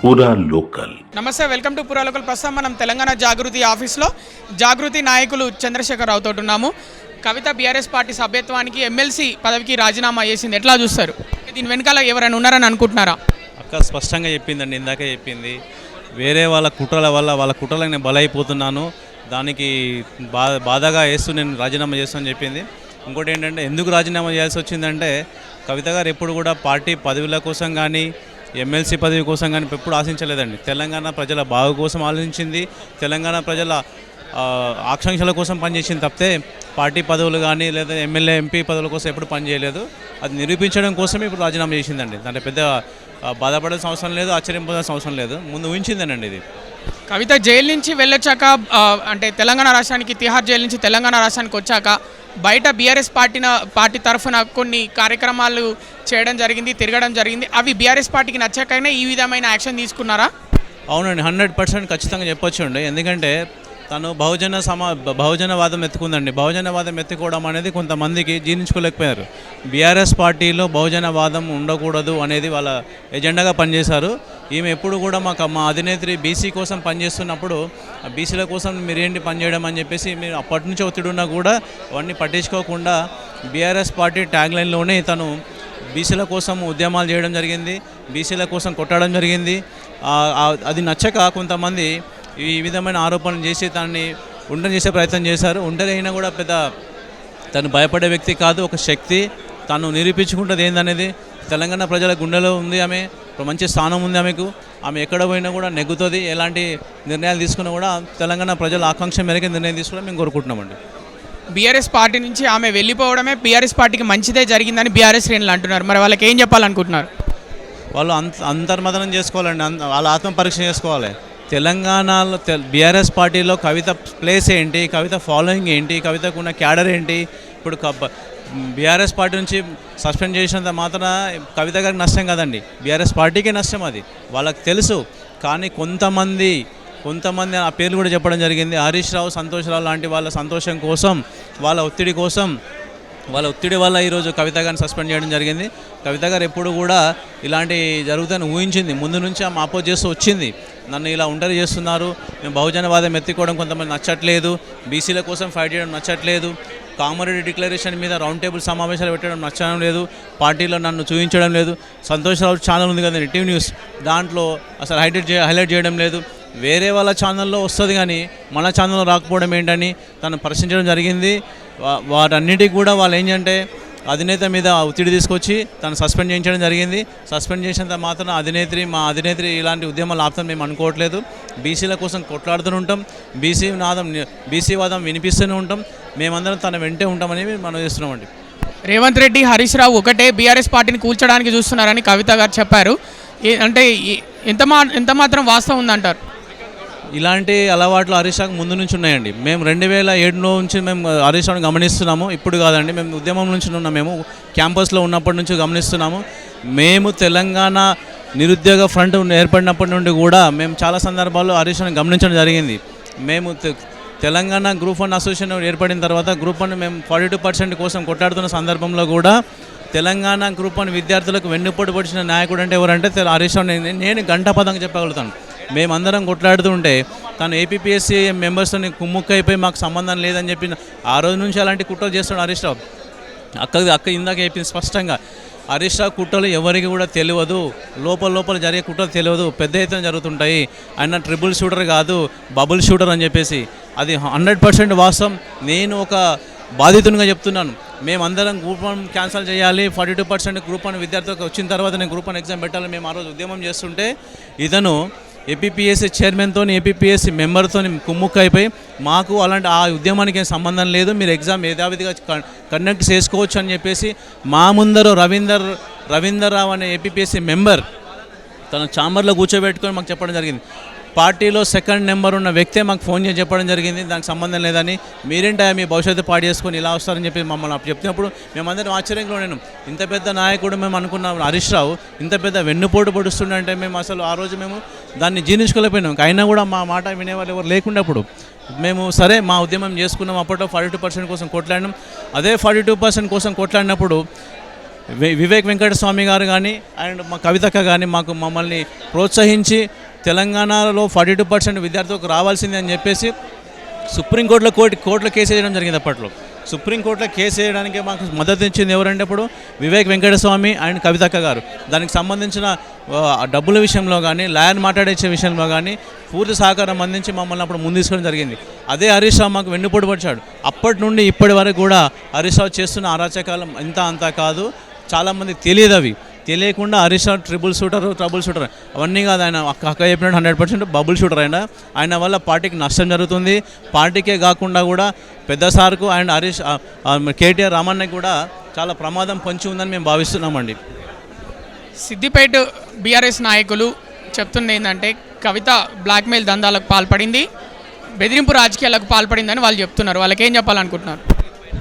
పూరా లోకల్. నమస్తే, welcome to పూరా లోకల్. ప్రస్తుతం మనం తెలంగాణ జాగృతి ఆఫీస్లో జాగృతి నాయకులు చంద్రశేఖర్ రావుతో ఉన్నాము. కవిత బీఆర్ఎస్ పార్టీ సభ్యత్వానికి ఎమ్మెల్సీ పదవికి రాజీనామా చేసింది, ఎట్లా చూస్తారు? దీని వెనకాల ఎవరైనా ఉన్నారని అనుకుంటున్నారా? అక్క స్పష్టంగా చెప్పిందండి, ఇందాకే చెప్పింది. వేరే వాళ్ళ కుట్రల వల్ల వాళ్ళ కుట్రలకు నేను బలైపోతున్నాను, దానికి బాధగా వేస్తూ నేను రాజీనామా చేస్తానని చెప్పింది. ఇంకోటి ఏంటంటే ఎందుకు రాజీనామా చేయాల్సి వచ్చిందంటే, కవిత గారు ఎప్పుడు కూడా పార్టీ పదవుల కోసం కానీ ఎమ్మెల్సీ పదవి కోసం కానీ ఎప్పుడు ఆశించలేదండి. తెలంగాణ ప్రజల బాగు కోసం ఆలోచించింది, తెలంగాణ ప్రజల ఆకాంక్షల కోసం పనిచేసింది తప్పితే పార్టీ పదవులు కానీ లేదా ఎమ్మెల్యే ఎంపీ పదవుల కోసం ఎప్పుడు పనిచేయలేదు. అది నిరూపించడం కోసమే ఇప్పుడు రాజీనామా చేసిందండి. దాంట్లో పెద్ద బాధపడాల్సిన అవసరం లేదు, ఆశ్చర్యపోవాల్సిన అవసరం లేదు, ముందు ఊహించిందేనండి ఇది. కవిత జైలు నుంచి వెళ్ళొచ్చాక, అంటే తెలంగాణ రాష్ట్రానికి తిహార్ జైలు నుంచి తెలంగాణ రాష్ట్రానికి వచ్చాక బయట బీఆర్ఎస్ పార్టీ తరఫున కొన్ని కార్యక్రమాలు చేయడం జరిగింది, తిరగడం జరిగింది. అవి బీఆర్ఎస్ పార్టీకి నచ్చాకనే ఈ విధమైన యాక్షన్ తీసుకున్నారా? అవునండి, 100% ఖచ్చితంగా చెప్పొచ్చు. ఎందుకంటే తను బహుజనవాదం ఎత్తుకుందండి. బహుజనవాదం ఎత్తుకోవడం అనేది కొంతమందికి జీర్ణించుకోలేకపోయారు. బీఆర్ఎస్ పార్టీలో బహుజనవాదం ఉండకూడదు అనేది వాళ్ళ ఎజెండాగా పనిచేశారు. ఈమె ఎప్పుడు కూడా మా అధినేత్రి బీసీ కోసం పనిచేస్తున్నప్పుడు బీసీల కోసం మీరేంటి పనిచేయడం అని చెప్పేసి మీరు అప్పటి నుంచి ఒత్తిడి ఉన్నా కూడా అవన్నీ పట్టించుకోకుండా బీఆర్ఎస్ పార్టీ ట్యాగ్ లైన్లోనే తను బీసీల కోసం ఉద్యమాలు చేయడం జరిగింది, బీసీల కోసం కొట్టడం జరిగింది. అది నచ్చక కొంతమంది ఈ విధమైన ఆరోపణలు చేసి తనని ఒంటరి చేసే ప్రయత్నం చేశారు. ఒంటరి అయినా కూడా పెద్ద తను భయపడే వ్యక్తి కాదు, ఒక శక్తి. తను నిరూపించుకుంటుంది ఏందనేది తెలంగాణ ప్రజల గుండెలో ఉంది. ఆమె మంచి స్థానం ఉంది ఆమెకు. ఆమె ఎక్కడ పోయినా కూడా నెగ్గుతుంది. ఎలాంటి నిర్ణయాలు తీసుకున్నా కూడా తెలంగాణ ప్రజల ఆకాంక్ష మేరకు నిర్ణయం తీసుకోవడం మేము కోరుకుంటున్నామండి. బీఆర్ఎస్ పార్టీ నుంచి ఆమె వెళ్ళిపోవడమే బీఆర్ఎస్ పార్టీకి మంచిదే జరిగిందని బీఆర్ఎస్ శ్రేణులు అంటున్నారు. మరి వాళ్ళకి ఏం చెప్పాలనుకుంటున్నారు? వాళ్ళు అంతర్మదనం చేసుకోవాలండి, వాళ్ళ ఆత్మ పరీక్ష చేసుకోవాలి. తెలంగాణలో బీఆర్ఎస్ పార్టీలో కవిత ప్లేస్ ఏంటి, కవిత ఫాలోయింగ్ ఏంటి, కవితకు ఉన్న క్యాడర్ ఏంటి? ఇప్పుడు బీఆర్ఎస్ పార్టీ నుంచి సస్పెండ్ చేసినంత మాత్రం కవిత గారికి నష్టం కదండి, బీఆర్ఎస్ పార్టీకే నష్టం. అది వాళ్ళకి తెలుసు. కానీ కొంతమంది ఆ పేర్లు కూడా చెప్పడం జరిగింది. హరీష్ రావు, సంతోష్ రావు లాంటి వాళ్ళ సంతోషం కోసం, వాళ్ళ ఒత్తిడి వల్ల ఈరోజు కవిత గారిని సస్పెండ్ చేయడం జరిగింది. కవిత గారు ఎప్పుడు కూడా ఇలాంటి జరుగుతుందని ఊహించింది, ముందు నుంచి ఆమె అపోజ్ చేస్తూ వచ్చింది. నన్ను ఇలా ఒంటరి చేస్తున్నారు, మేము బహుజనవాదం ఎత్తుకోవడం కొంతమంది నచ్చట్లేదు, బీసీల కోసం ఫైట్ చేయడం నచ్చట్లేదు, కామారెడ్డి డిక్లరేషన్ మీద రౌండ్ టేబుల్ సమావేశాలు పెట్టడం నచ్చడం లేదు, పార్టీలో నన్ను చూపించడం లేదు. సంతోష్ రావు ఛానల్ ఉంది కదండి, టీవీ న్యూస్, దాంట్లో అసలు హైలైట్ చేయడం లేదు. వేరే వాళ్ళ ఛానల్లో వస్తుంది కానీ మన ఛానల్లో రాకపోవడం ఏంటని తను ప్రశ్నించడం జరిగింది. వాటన్నిటికీ కూడా వాళ్ళు ఏంటంటే అధినేత మీద ఒత్తిడి తీసుకొచ్చి తను సస్పెండ్ చేయించడం జరిగింది. సస్పెండ్ చేసినంత మాత్రం మా అధినేత్రి ఇలాంటి ఉద్యమాలు ఆపుతాం మేము అనుకోవట్లేదు. బీసీల కోసం కొట్లాడుతూనే ఉంటాం, బీసీ వాదం వినిపిస్తూనే ఉంటాం, మేమందరం తన వెంటే ఉంటామని మనం చేస్తున్నామండి. రేవంత్ రెడ్డి, హరీష్ రావు ఒకటే బీఆర్ఎస్ పార్టీని కూల్చడానికి చూస్తున్నారని కవిత గారు చెప్పారు. అంటే ఎంత మాత్రం వాస్తవం ఉందంటారు? ఇలాంటి అలవాట్లు హరీష్ రావుకి ముందు నుంచి ఉన్నాయండి. మేము 2007 నుంచి మేము హరీష్ రావుని గమనిస్తున్నాము, ఇప్పుడు కాదండి, మేము ఉద్యమం నుంచి ఉన్నాం, మేము క్యాంపస్లో ఉన్నప్పటి నుంచి గమనిస్తున్నాము. మేము తెలంగాణ నిరుద్యోగ ఫ్రంట్ ఏర్పడినప్పటి నుండి కూడా మేము చాలా సందర్భాల్లో హరీష్ రావుని గమనించడం జరిగింది. మేము తెలంగాణ గ్రూప్ 1 అసోసియేషన్ ఏర్పడిన తర్వాత గ్రూప్ 1 మేము 42% కోసం కొట్లాడుతున్న సందర్భంలో కూడా తెలంగాణ గ్రూప్ 1 విద్యార్థులకు వెన్నుపోటు పొడిచిన నాయకుడు అంటే ఎవరంటే హరీష్ రావు. నేను గంటాపదంగా చెప్పగలుగుతాను. మేమందరం కొట్లాడుతుంటే తను ఏపీపీఎస్సీ మెంబర్స్తో కుమ్ముక్క అయిపోయి మాకు సంబంధం లేదని చెప్పి ఆ రోజు నుంచి అలాంటి కుట్రలు చేస్తున్నాడు హరీష్ రావు. అక్క ఇందాక చెప్పింది స్పష్టంగా, హరీష్ రావు కుట్రలు ఎవరికి కూడా తెలియదు, లోపల జరిగే కుట్రలు తెలియదు, పెద్ద ఎత్తున జరుగుతుంటాయి. ఆయన ట్రిపుల్ షూటర్ కాదు, బబుల్ షూటర్ అని చెప్పేసి అది 100% వాస్తవం. నేను ఒక బాధితునిగా చెప్తున్నాను. మేమందరం గ్రూప్ 1 క్యాన్సిల్ చేయాలి, 42% గ్రూప్ 1 విద్యార్థులకు వచ్చిన తర్వాత నేను గ్రూప్ 1 ఎగ్జామ్ పెట్టాలి, మేము ఆ రోజు ఉద్యమం చేస్తుంటే ఇతను ఏపీపీఎస్సీ చైర్మన్తో ఏపీపీఎస్సీ మెంబర్తో కుమ్ముక్క అయిపోయి మాకు అలాంటి ఆ ఉద్యమానికి ఏం సంబంధం లేదు, మీరు ఎగ్జామ్ యథావిధిగా కండక్ట్ చేసుకోవచ్చు అని చెప్పేసి మా ముందర రవీందర్ రావు అనే ఏపీపీఎస్సీ మెంబర్ తన ఛాంబర్లో కూర్చోబెట్టుకొని మాకు చెప్పడం జరిగింది. పార్టీలో 2nd నెంబర్ ఉన్న వ్యక్తే మాకు ఫోన్ చేసి చెప్పడం జరిగింది, దానికి సంబంధం లేదని, మీరేంటా మీ భవిష్యత్తు పాటు చేసుకొని ఇలా వస్తారని చెప్పి మమ్మల్ని చెప్తున్నప్పుడు మేమందరం ఆశ్చర్యంగా ఉన్నాను. ఇంత పెద్ద నాయకుడు మేము అనుకున్నాం హరీష్ రావు ఇంత పెద్ద వెన్నుపోటు పొడుస్తుండే మేము అసలు ఆ రోజు మేము దాన్ని జీర్ణించుకోలేకపోయినాం. అయినా కూడా మా మాట వినేవాళ్ళు ఎవరు లేకుండాప్పుడు మేము సరే మా ఉద్యమం చేసుకున్నాం. అప్పట్లో 42% కోసం కొట్లాడినాం. అదే 42% కోసం కొట్లాడినప్పుడు వివేక్ వెంకటస్వామి గారు కానీ అండ్ మా కవితక్క కానీ మమ్మల్ని ప్రోత్సహించి తెలంగాణలో 42% విద్యార్థులకు రావాల్సిందే అని చెప్పేసి సుప్రీంకోర్టులో కోర్టులో కేసు వేయడం జరిగింది. అప్పట్లో సుప్రీంకోర్టులో కేసు వేయడానికి మాకు మద్దతు ఇచ్చింది ఎవరంటే అప్పుడు వివేక్ వెంకటస్వామి అండ్ కవితక్క గారు. దానికి సంబంధించిన డబ్బుల విషయంలో కానీ లాయర్ మాట్లాడే విషయంలో కానీ పూర్తి సహకారం అందించి మమ్మల్ని అప్పుడు ముందు తీసుకోవడం జరిగింది. అదే హరీష్ రావు మాకు వెన్నుపోటు పడిచాడు. అప్పటి నుండి ఇప్పటి వరకు కూడా హరీష్ రావు చేస్తున్న అరాచకాలం ఇంత అంతా కాదు, చాలామందికి తెలియదు. అవి తెలియకుండా హరీష్ రావు ట్రబుల్ షూటర్ అవన్నీ కాదు. ఆయన అక్క చెప్పినట్టు 100% బబుల్ షూటర్. ఆయన వల్ల పార్టీకి నష్టం జరుగుతుంది. పార్టీకే కాకుండా కూడా పెద్ద సార్కు అండ్ హరీష్ కేటీఆర్ రామన్నకి కూడా చాలా ప్రమాదం పొంచి ఉందని మేము భావిస్తున్నామండి. సిద్దిపేట బీఆర్ఎస్ నాయకులు చెప్తుంది ఏంటంటే కవిత బ్లాక్మెయిల్ దందాలకు పాల్పడింది, బెదిరింపు రాజకీయాలకు పాల్పడిందని వాళ్ళు చెప్తున్నారు. వాళ్ళకి ఏం చెప్పాలనుకుంటున్నారు?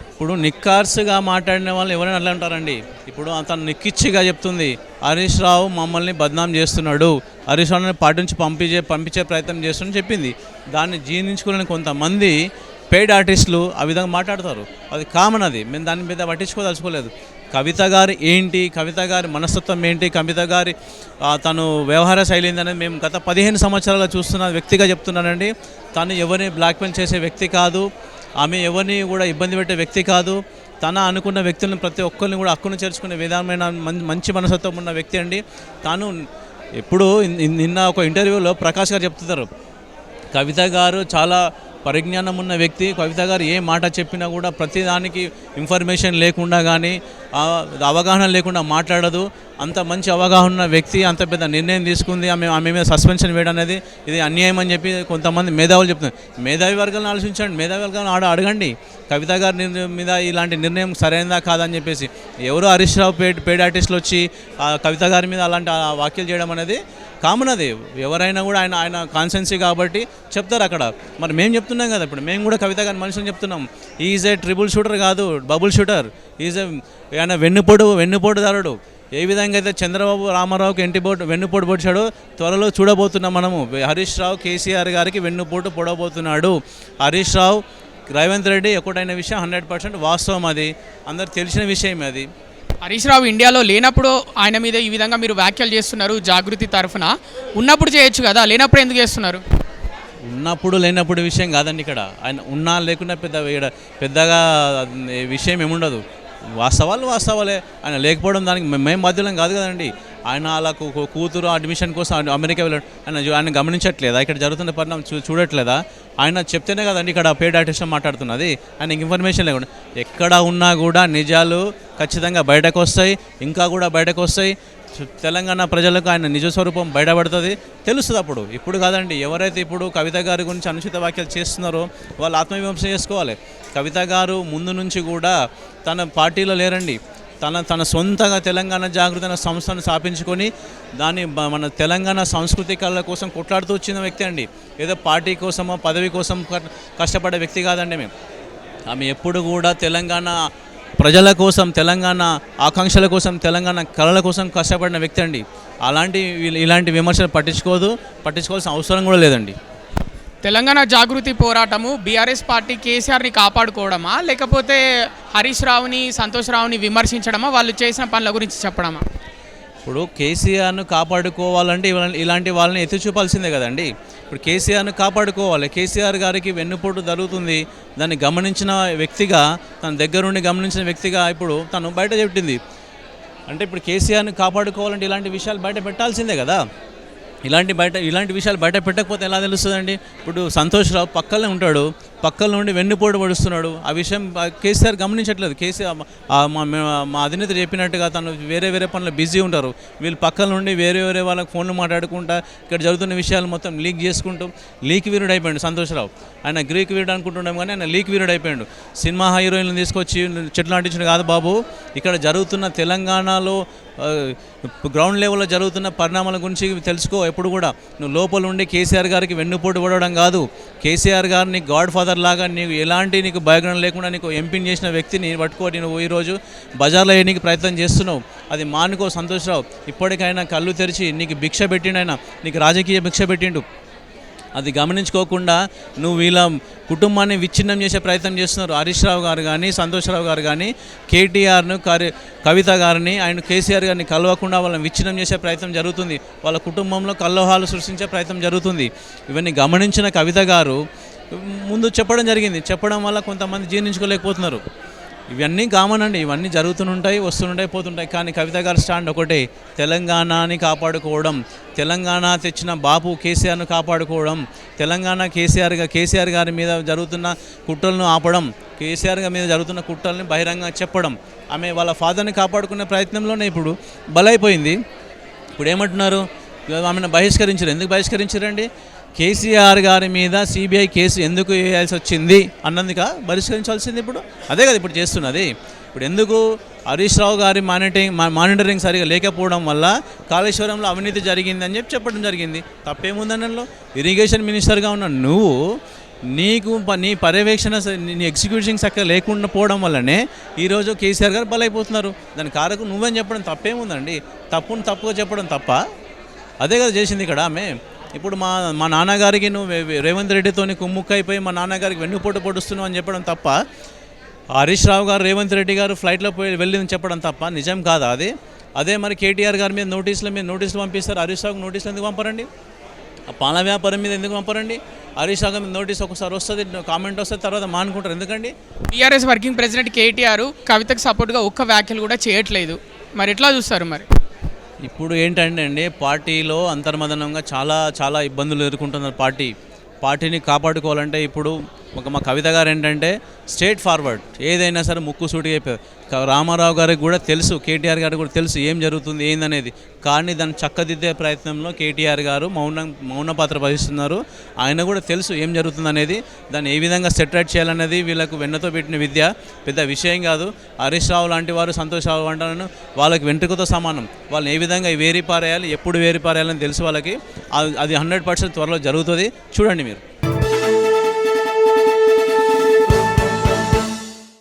ఇప్పుడు నిక్కార్సుగా మాట్లాడిన వాళ్ళు ఎవరైనా అట్లా అంటారండి. ఇప్పుడు తను నిక్కిచ్చిగా చెప్తుంది హరీష్ రావు మమ్మల్ని బద్నాం చేస్తున్నాడు, హరీష్ రావుని పార్టీ నుంచి పంపించే ప్రయత్నం చేస్తుందని చెప్పింది. దాన్ని జీర్ణించుకోలేని కొంతమంది పెయిడ్ ఆర్టిస్టులు ఆ విధంగా మాట్లాడతారు. అది కామన్. అది మేము దాని మీద పట్టించుకోదలుచుకోలేదు. కవిత గారు ఏంటి, కవిత గారి మనస్తత్వం ఏంటి, కవిత గారి తను వ్యవహార శైలి ఏంటనేది మేము గత 15 సంవత్సరాలుగా చూస్తున్న వ్యక్తిగా చెప్తున్నానండి. తను ఎవరిని బ్లాక్మెయిల్ చేసే వ్యక్తి కాదు, ఆమె ఎవరిని కూడా ఇబ్బంది పెట్టే వ్యక్తి కాదు. తన అనుకున్న వ్యక్తులను ప్రతి ఒక్కరిని కూడా హక్కును చేర్చుకునే విధానమైన మంచి మనస్తత్వం ఉన్న వ్యక్తి అండి. తాను ఎప్పుడు నిన్న ఒక ఇంటర్వ్యూలో ప్రకాష్ గారు చెప్తున్నారు, కవిత గారు చాలా పరిజ్ఞానం ఉన్న వ్యక్తి. కవిత గారు ఏ మాట చెప్పినా కూడా ప్రతిదానికి ఇన్ఫర్మేషన్ లేకుండా కానీ అవగాహన లేకుండా మాట్లాడదు. అంత మంచి అవగాహన ఉన్న వ్యక్తి అంత పెద్ద నిర్ణయం తీసుకుంది, ఆమె మీద సస్పెన్షన్ వేయడం అనేది ఇది అన్యాయం అని చెప్పి కొంతమంది మేధావులు చెప్తున్నారు. మేధావి వర్గాలను ఆలోచించండి, మేధావి వర్గాలను అడగండి కవిత గారి మీద ఇలాంటి నిర్ణయం సరైనదా కాదని చెప్పేసి. ఎవరో హరీష్ రావు పేడ్ ఆర్టిస్టులు వచ్చి కవిత గారి మీద అలాంటి వ్యాఖ్యలు చేయడం అనేది కామన్. అది ఎవరైనా కూడా ఆయన కాన్సెన్సీ కాబట్టి చెప్తారు అక్కడ. మరి మేము చెప్తున్నాం కదా, ఇప్పుడు మేము కూడా కవిత గారి మనుషులు చెప్తున్నాం. ఈజ్ ఏ ట్రిపుల్ షూటర్ కాదు, బబుల్ షూటర్. ఈజ్ ఆయన వెన్నుపోటుదారుడు. ఏ విధంగా అయితే చంద్రబాబు రామారావుకి వెన్నుపోటు పొడిచాడో త్వరలో చూడబోతున్నాం మనము. హరీష్ రావు కేసీఆర్ గారికి వెన్నుపోటు పొడబోతున్నాడు. హరీష్ రావు రేవంత్ రెడ్డి ఒకటైన విషయం 100% వాస్తవం. అది అందరికి తెలిసిన విషయమే. అది హరీష్ రావు ఇండియాలో లేనప్పుడు ఆయన మీద ఈ విధంగా మీరు వ్యాఖ్యలు చేస్తున్నారు జాగృతి తరఫున. ఉన్నప్పుడు చేయొచ్చు కదా, లేనప్పుడు ఎందుకు చేస్తున్నారు? ఉన్నప్పుడు లేనప్పుడు విషయం కాదండి. ఇక్కడ ఆయన ఉన్నా లేకుండా పెద్దగా విషయం ఏముండదు. వాస్తవాలే. ఆయన లేకపోవడం దానికి మేము బాధ్యులం కాదు కదండి. ఆయన అలా కూతురు అడ్మిషన్ కోసం అమెరికా వెళ్ళాడు. ఆయన గమనించట్లేదా? ఇక్కడ జరుగుతున్న పరిణామం చూడట్లేదా? ఆయన చెప్తేనే కదండి ఇక్కడ పేడ్ ఆర్టిస్ట్ మాట్లాడుతున్నది. ఆయనకి ఇన్ఫర్మేషన్ లేకుండా ఎక్కడ ఉన్నా కూడా నిజాలు ఖచ్చితంగా బయటకు వస్తాయి, ఇంకా కూడా బయటకు వస్తాయి. తెలంగాణ ప్రజలకు ఆయన నిజస్వరూపం బయటపడుతుంది, తెలుస్తుంది. ఇప్పుడు కాదండి. ఎవరైతే ఇప్పుడు కవిత గారి గురించి అనుచిత వ్యాఖ్యలు చేస్తున్నారో వాళ్ళు ఆత్మవిమర్శ చేసుకోవాలి. కవిత గారు ముందు నుంచి కూడా తన పార్టీలో లేరండి. తన సొంతగా తెలంగాణ జాగృతి అనే సంస్థను స్థాపించుకొని దాన్ని మన తెలంగాణ సంస్కృతి కళల కోసం కొట్లాడుతూ వచ్చిన వ్యక్తి అండి. ఏదో పార్టీ కోసమో పదవి కోసం కష్టపడే వ్యక్తి కాదండి. ఆమె ఎప్పుడు కూడా తెలంగాణ ప్రజల కోసం, తెలంగాణ ఆకాంక్షల కోసం, తెలంగాణ కళల కోసం కష్టపడిన వ్యక్తి అండి. ఇలాంటి విమర్శలు పట్టించుకోవాల్సిన అవసరం కూడా లేదండి. తెలంగాణ జాగృతి పోరాటము బీఆర్ఎస్ పార్టీ కేసీఆర్ని కాపాడుకోవడమా, లేకపోతే హరీష్ రావుని సంతోష్ రావుని విమర్శించడమా, వాళ్ళు చేసిన పనుల గురించి చెప్పడమా? ఇప్పుడు కేసీఆర్ను కాపాడుకోవాలంటే ఇలాంటి వాళ్ళని ఎత్తి చూపాల్సిందే కదండి. ఇప్పుడు కేసీఆర్ను కాపాడుకోవాలి. కేసీఆర్ గారికి వెన్నుపోటు జరుగుతుంది, దాన్ని గమనించిన వ్యక్తిగా, తన దగ్గరుండి గమనించిన వ్యక్తిగా ఇప్పుడు తను బయట చెప్పింది. అంటే ఇప్పుడు కేసీఆర్ను కాపాడుకోవాలంటే ఇలాంటి విషయాలు బయట పెట్టాల్సిందే కదా. ఇలాంటి విషయాలు బయట పెట్టకపోతే ఎలా తెలుస్తుందండి? ఇప్పుడు సంతోష్ రావు పక్కనే ఉంటాడు, పక్కన నుండి వెన్నుపోటు పడుస్తున్నాడు. ఆ విషయం కేసీఆర్ గమనించట్లేదు. కేసీఆర్ మా అధినేత చెప్పినట్టుగా తను వేరే పనులు బిజీ ఉంటారు. వీళ్ళు పక్కన నుండి వేరే వాళ్ళకి ఫోన్లు మాట్లాడుకుంటా ఇక్కడ జరుగుతున్న విషయాలు మొత్తం లీక్ చేసుకుంటూ లీక్ వీరుడు అయిపోయాడు సంతోష్ రావు. ఆయన గ్రీక్ వీరుడు అనుకుంటున్నాం కానీ ఆయన లీక్ వీరుడు అయిపోయాడు. సినిమా హీరోయిన్లు తీసుకొచ్చి చెట్లు నాటించడం కాదు బాబు. ఇక్కడ జరుగుతున్న తెలంగాణలో గ్రౌండ్ లెవెల్లో జరుగుతున్న పరిణామాల గురించి తెలుసుకో. ఎప్పుడు కూడా నువ్వు లోపల ఉండి కేసీఆర్ గారికి వెన్నుపోటు పడడం కాదు. కేసీఆర్ గారిని గాడ్ ఫాదర్ లాగా నీకు బ్యాక్గ్రౌండ్ లేకుండా నీకు ఎంపీని చేసిన వ్యక్తిని పట్టుకొని నువ్వు ఈరోజు బజార్లో వేయడానికి ప్రయత్నం చేస్తున్నావు. అది మానుకో సంతోష్ రావు. ఇప్పటికైనా కళ్ళు తెరిచి నీకు భిక్ష పెట్టిండు, ఆయన నీకు రాజకీయ భిక్ష పెట్టిండు. అది గమనించుకోకుండా నువ్వు వీళ్ళ కుటుంబాన్ని విచ్ఛిన్నం చేసే ప్రయత్నం చేస్తున్నారు. హరీష్ రావు గారు కానీ, సంతోష్ రావు గారు కానీ, కేటీఆర్ను, కవిత గారిని, ఆయన కేసీఆర్ గారిని కలవకుండా వాళ్ళని విచ్ఛిన్నం చేసే ప్రయత్నం జరుగుతుంది. వాళ్ళ కుటుంబంలో కల్లోహాలు సృష్టించే ప్రయత్నం జరుగుతుంది. ఇవన్నీ గమనించిన కవిత గారు ముందు చెప్పడం జరిగింది. చెప్పడం వల్ల కొంతమంది జీర్ణించుకోలేకపోతున్నారు. ఇవన్నీ కామన్ అండి, ఇవన్నీ జరుగుతుంటాయి, వస్తుంటాయి, పోతుంటాయి. కానీ కవిత గారి స్టాండ్ ఒకటే, తెలంగాణని కాపాడుకోవడం, తెలంగాణ తెచ్చిన బాపు కేసీఆర్ను కాపాడుకోవడం, తెలంగాణ కేసీఆర్ గారి మీద జరుగుతున్న కుట్రలను ఆపడం, కేసీఆర్ గారి మీద జరుగుతున్న కుట్రల్ని బహిరంగంగా చెప్పడం. ఆమె వాళ్ళ ఫాదర్ని కాపాడుకునే ప్రయత్నంలోనే ఇప్పుడు బలైపోయింది. ఇప్పుడు ఏమంటున్నారు, ఆమెను బహిష్కరించారు. ఎందుకు బహిష్కరించారండి? కేసీఆర్ గారి మీద సిబిఐ కేసు ఎందుకు వేయాల్సి వచ్చింది అన్నందుక బహిష్కరించాల్సింది. ఇప్పుడు అదే కదా ఇప్పుడు చేస్తున్నది. ఇప్పుడు ఎందుకు హరీష్ రావు గారి మానిటరింగ్ సరిగా లేకపోవడం వల్ల కాళేశ్వరంలో అవినీతి జరిగిందని చెప్పడం జరిగింది. తప్పేముందనలో ఇరిగేషన్ మినిస్టర్గా ఉన్న నువ్వు నీ పర్యవేక్షణ నీ ఎగ్జిక్యూషన్ చక్కగా లేకుండా పోవడం వల్లనే ఈరోజు కేసీఆర్ గారు బలైపోతున్నారు. దాని కారకు నువ్వని చెప్పడం తప్పేముందండి? తప్పుగా చెప్పడం తప్ప? అదే కదా చేసింది ఇక్కడ ఆమె. ఇప్పుడు మా నాన్నగారికి నువ్వు రేవంత్ రెడ్డితోని కుమ్ముక్క అయిపోయి మా నాన్నగారికి వెన్నుపోటు పొడుస్తున్నావు అని చెప్పడం తప్ప, హరీష్ రావు గారు రేవంత్ రెడ్డి గారు ఫ్లైట్లో వెళ్ళిందని చెప్పడం తప్ప నిజం కాదా అది? అదే మరి కేటీఆర్ గారి మీద నోటీసులు పంపిస్తారు. హరీష్ రావుకి నోటీసులు ఎందుకు పంపరండి? ఆ పాల వ్యాపారం మీద ఎందుకు పంపరండి? హరీష్ రావు మీద నోటీస్ ఒకసారి వస్తుంది, కామెంట్ వస్తుంది, తర్వాత మానుకుంటారు. ఎందుకండి? టీఆర్ఎస్ వర్కింగ్ ప్రెసిడెంట్ కేటీఆర్ కవితకు సపోర్ట్గా ఒక్క వ్యాఖ్యలు కూడా చేయట్లేదు. మరి ఎట్లా చూస్తారు మరి? ఇప్పుడు ఏంటంటే అండి, పార్టీలో అంతర్మదనంగా చాలా ఇబ్బందులు ఎదుర్కొంటున్నారు. పార్టీని కాపాడుకోవాలంటే ఇప్పుడు మా కవిత గారు ఏంటంటే స్ట్రేట్ ఫార్వర్డ్, ఏదైనా సరే ముక్కు సూటిగా అయిపోయారు. రామారావు గారికి కూడా తెలుసు, కేటీఆర్ గారికి కూడా తెలుసు ఏం జరుగుతుంది ఏందనేది. కానీ దాన్ని చక్కదిద్దే ప్రయత్నంలో కేటీఆర్ గారు మౌన పాత్ర వహిస్తున్నారు. ఆయన కూడా తెలుసు ఏం జరుగుతుంది అనేది. దాన్ని ఏ విధంగా సెటరేట్ చేయాలనేది వీళ్ళకు వెన్నతో పెట్టిన విద్య, పెద్ద విషయం కాదు. హరీష్ రావు లాంటి వారు, సంతోష్ రావు అంటారు, వాళ్ళకి వెంట్రుకతో సమానం. వాళ్ళని ఏ విధంగా వేరి పారేయాలి, ఎప్పుడు వేరి పారేయాలని తెలుసు వాళ్ళకి. అది 100% త్వరలో జరుగుతుంది. చూడండి మీరు.